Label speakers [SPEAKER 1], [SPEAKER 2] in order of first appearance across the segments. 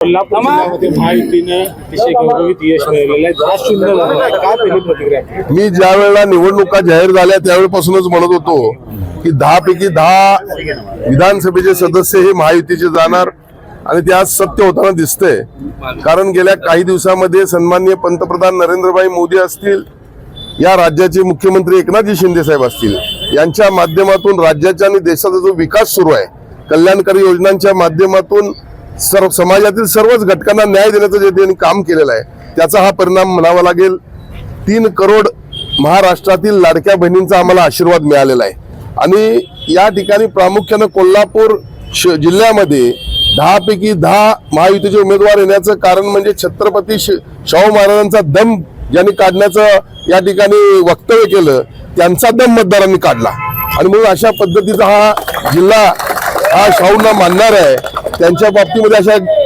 [SPEAKER 1] कोल्हापूर जिल्ह्यामध्ये महायुतीनं अतिशय गौरवित यश मिळवलेलं आहे. 10-0 झालं आहे. काय पहिली प्रतिक्रिया?
[SPEAKER 2] मी ज्या वेळेला निवडणुका जाहीर झाल्या त्यावेळेपासूनच म्हणत होतो की 10 पैकी 10 विधानसभेचे सदस्य हे महायुतीचे जाणार आणि ते आज सत्य होताना दिसतंय. कारण गेल्या काही दिवसामध्ये सन्माननीय पंतप्रधान नरेंद्रभाई मोदी असतील, या राज्याचे मुख्यमंत्री एकनाथजी शिंदे साहेब असतील, यांच्या माध्यमातून राज्याचा आणि देशाचा जो विकास सुरू आहे, कल्याणकारी योजनांच्या माध्यमातून समाजातील सर्वच घटकांना न्याय देण्याचं जे त्यांनी काम केलेलं आहे, त्याचा हा परिणाम म्हणावा लागेल. 3 करोड महाराष्ट्रातील लाडक्या बहिणींचा आम्हाला आशीर्वाद मिळालेला आहे. आणि या ठिकाणी प्रामुख्यानं कोल्हापूर जिल्ह्यामध्ये 10 पैकी 10 महायुतीचे उमेदवार येण्याचं कारण म्हणजे छत्रपती शाहू महाराजांचा दम ज्यांनी काढण्याचं या ठिकाणी वक्तव्य केलं, त्यांचा दम मतदारांनी काढला. आणि म्हणून अशा पद्धतीचा हा जिल्हा हा शाहूंना मानणार आहे. त्यांच्या बाबतीमध्ये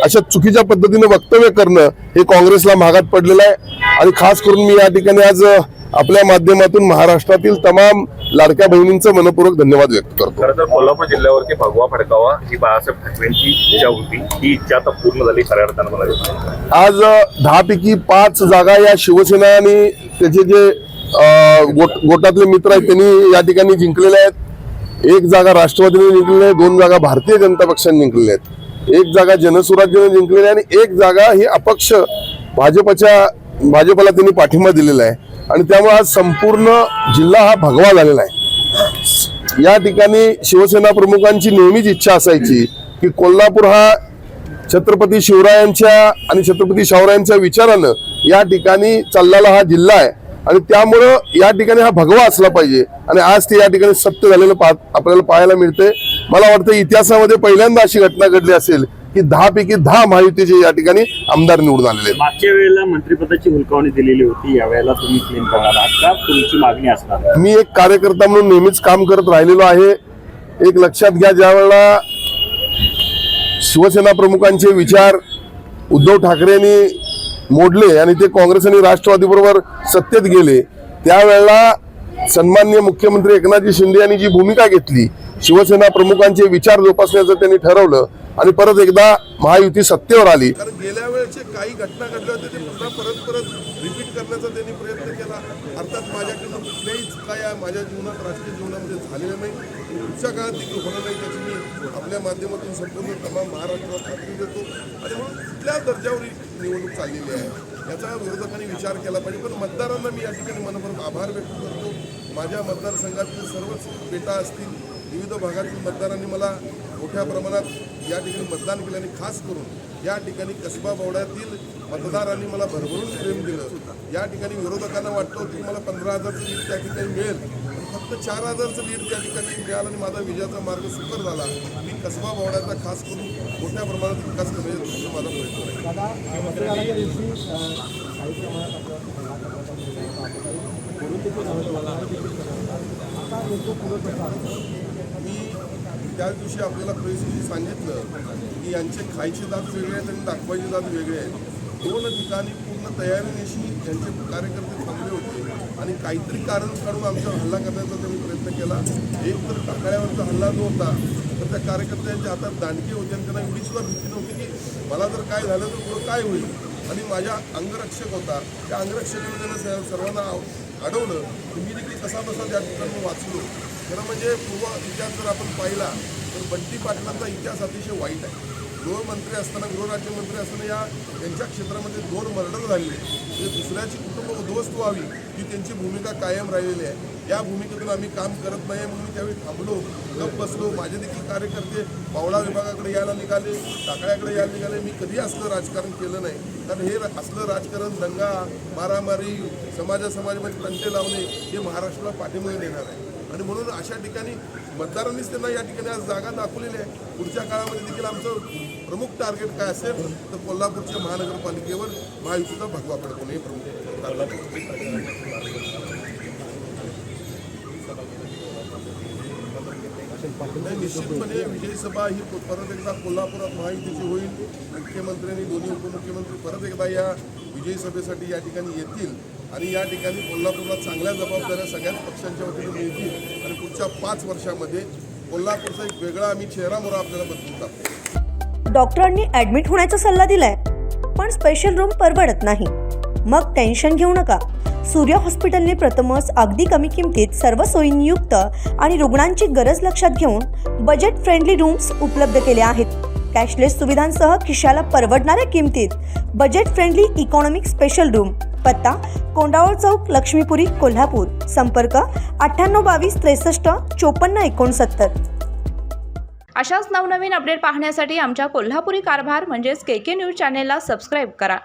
[SPEAKER 2] अशा चुकीच्या पद्धतीने वक्तव्य करणं हे काँग्रेसला महागात पडलेलं आहे. आणि खास करून मी या ठिकाणी आज आपल्या माध्यमातून महाराष्ट्रातील तमाम लाडक्या बहिणींचं मनपूर्वक धन्यवाद व्यक्त करतो.
[SPEAKER 3] खरं तर कोल्हापूर जिल्ह्यावरती भगवा फडकावा ही बाळासाहेब ठाकरेंची इच्छा होती, ही इच्छा आता पूर्ण झाली खऱ्या अर्थानं मला दिसतं.
[SPEAKER 2] आज 10 पैकी 5 जागा या शिवसेना आणि त्याचे जे गोटातले मित्र आहेत त्यांनी या ठिकाणी जिंकलेले आहेत. 1 जागा राष्ट्रवादीने जिंकलेली आहे, 2 जागा भारतीय जनता पक्षाने जिंकलेल्या आहेत, 1 जागा जनसुराज्याने जिंकलेली आहे आणि 1 जागा ही अपक्ष भाजपला त्यांनी पाठिंबा दिलेला आहे. आणि त्यामुळे आज संपूर्ण जिल्हा हा भगवा झालेला आहे. या ठिकाणी शिवसेना प्रमुखांची नेहमीच इच्छा असायची की कोल्हापूर हा छत्रपती शिवरायांच्या आणि छत्रपती शाहूरायांच्या विचारानं या ठिकाणी चाललेला हा जिल्हा आहे. आणि त्यामुळं या ठिकाणी हा भगवा असला पाहिजे. आणि आज ते या ठिकाणी सत्य झालेलं आपल्याला पाहायला मिळते. मला वाटतं इतिहासामध्ये पहिल्यांदा अशी घटना घडली असेल की 10 पैकी 10 महायुतीचे या ठिकाणी आमदार निवडून आलेले आहेत.
[SPEAKER 1] मागच्या वेळेला मंत्रिपदाची हुलकावणी दिलेली होती, यावेळेला तुम्ही क्लेम करणार आहात का? तुमची मागणी असणार?
[SPEAKER 2] मी एक कार्यकर्ता म्हणून नेहमीच काम करत राहिलेलो आहे. एक लक्षात घ्या, ज्या वेळेला शिवसेना प्रमुखांचे विचार उद्धव ठाकरेंनी मोडले आणि ते काँग्रेस आणि राष्ट्रवादी बरोबर सत्तेत गेले, त्यावेळेला सन्माननीय मुख्यमंत्री एकनाथजी शिंदे यांनी जी भूमिका घेतली, शिवसेना प्रमुखांचे विचार जोपासण्याचं त्यांनी ठरवलं आणि परत एकदा महायुती सत्तेवर आली. कारण गेल्या वेळेचे काही घटना घडल्या होत्या ते पुन्हा परत रिपीट करण्याचा त्यांनी प्रयत्न केला. अर्थात माझ्याकडून कुठल्याही चुका या माझ्या जीवनात, राजकीय जीवनामध्ये झालेल्या नाही, पुढच्या काळात देखील होणार नाही, त्याची मी आपल्या माध्यमातून संपूर्ण तमाम महाराष्ट्राला खात्री देतो. आणि म्हणून कुठल्या दर्जावर निवडणूक चाललेली आहे याचा विरोधकांनी विचार केला पाहिजे. पण मतदारांना मी या ठिकाणी मनपूर्वक आभार व्यक्त करतो. माझ्या मतदारसंघातील सर्वच बेटा असतील, विविध भागातील मतदारांनी मला मोठ्या प्रमाणात या ठिकाणी मतदान केलं आणि खास करून या ठिकाणी कसबा बावड्यातील मतदारांनी मला भरभरून प्रेम दिलं. या ठिकाणी विरोधकांना वाटतं होतं की मला 15,000चं लीड त्या ठिकाणी मिळेल, पण फक्त 4,000चं लीड त्या ठिकाणी मिळालं आणि माझा विजयाचा मार्ग सुकर झाला. मी कसबा बावड्याचा खास करून मोठ्या प्रमाणात विकास करण्याचा माझा प्रयत्न आहे. मी त्याच दिवशी आपल्याला प्रेसशी सांगितलं की यांचे खायचे दात वेगळे आहेत आणि दाखवायचे दात वेगळे आहेत. 2 ठिकाणी पूर्ण तयारीनिशी यांचे कार्यकर्ते थांबले होते आणि काहीतरी कारण काढून आमच्यावर हल्ला करण्याचा त्यांनी प्रयत्न केला. एक तर टाकळ्यावरचा हल्ला जो होता तर त्या कार्यकर्त्यांच्या हातात दांडके होते आणि त्यांना एवढी सुद्धा भीती नव्हती की मला जर काय झालं तर पुढं काय होईल. आणि माझ्या अंगरक्षक होता, त्या अंगरक्षकाने त्यांना सर्वांना अडवलं. मी देखील कसा बसा त्या ठिकाणी वाचलो. खरं म्हणजे पूर्व इतिहास जर आपण पाहिला तर बंटी पाटलांचा इतिहास अतिशय वाईट आहे. गृहमंत्री असताना, गृहराज्यमंत्री असताना यांच्या क्षेत्रामध्ये 2 मर्डर झालेले, म्हणजे दुसऱ्याची कुटुंब उद्ध्वस्त व्हावी ही त्यांची भूमिका कायम राहिलेली आहे. या भूमिकेतून आम्ही काम करत नाही म्हणून मी त्यावेळी थांबलो, गप्प बसलो. माझे देखील कार्यकर्ते पावळा विभागाकडे यायला निघाले, टाकळ्याकडे यायला निघाले. मी कधी असलं राजकारण केलं नाही, कारण हे असलं राजकारण, दंगा, मारामारी, समाजामध्ये तंटे लावणे हे महाराष्ट्राला पाठिंबा देणार आहे. आणि म्हणून अशा ठिकाणी मतदारांनीच त्यांना या ठिकाणी आज जागा दाखवलेली आहे. पुढच्या काळामध्ये देखील आमचं प्रमुख टार्गेट काय असेल तर कोल्हापूरच्या महानगरपालिकेवर महायुतीचा भगवा पडतो हे प्रमुख निश्चितपणे विजयी सभा ही परत एकदा कोल्हापुरात महायुतीची होईल. मुख्यमंत्र्यांनी, दोन्ही उपमुख्यमंत्री परत एकदा या विजयी सभेसाठी या ठिकाणी येतील आणि या ठिकाणी कोल्हापूरला चांगल्या जबाबदाऱ्या सगळ्याच पक्षांच्या वतीने मिळतील आणि पुढच्या 5 वर्षामध्ये कोल्हापूरचा एक वेगळा आम्ही चेहरा मोहरा आपल्याला बदलून टाकतो.
[SPEAKER 4] डॉक्टरांनी ॲडमिट होण्याचा सल्ला दिलाय, पण स्पेशल रूम परवडत नाही. मग टेन्शन घेऊ नका. सूर्या हॉस्पिटलने प्रथमच अगदी कमी किमतीत सर्व सोयींयुक्त आणि रुग्णांची गरज लक्षात घेऊन बजेट फ्रेंडली रूम्स उपलब्ध केले आहेत. कॅशलेस सुविधांसह खिशाला परवडणाऱ्या किमतीत budget friendly economic special room. पत्ता कोंडावळ चौक, लक्ष्मीपुरी, कोल्हापूर. संपर्क 9822 63 54 69.
[SPEAKER 5] अशाच नवनवीन अपडेट पाहण्यासाठी आमच्या कोल्हापुरी कारभार म्हणजेच KK न्यूज चॅनेलला सबस्क्राईब करा.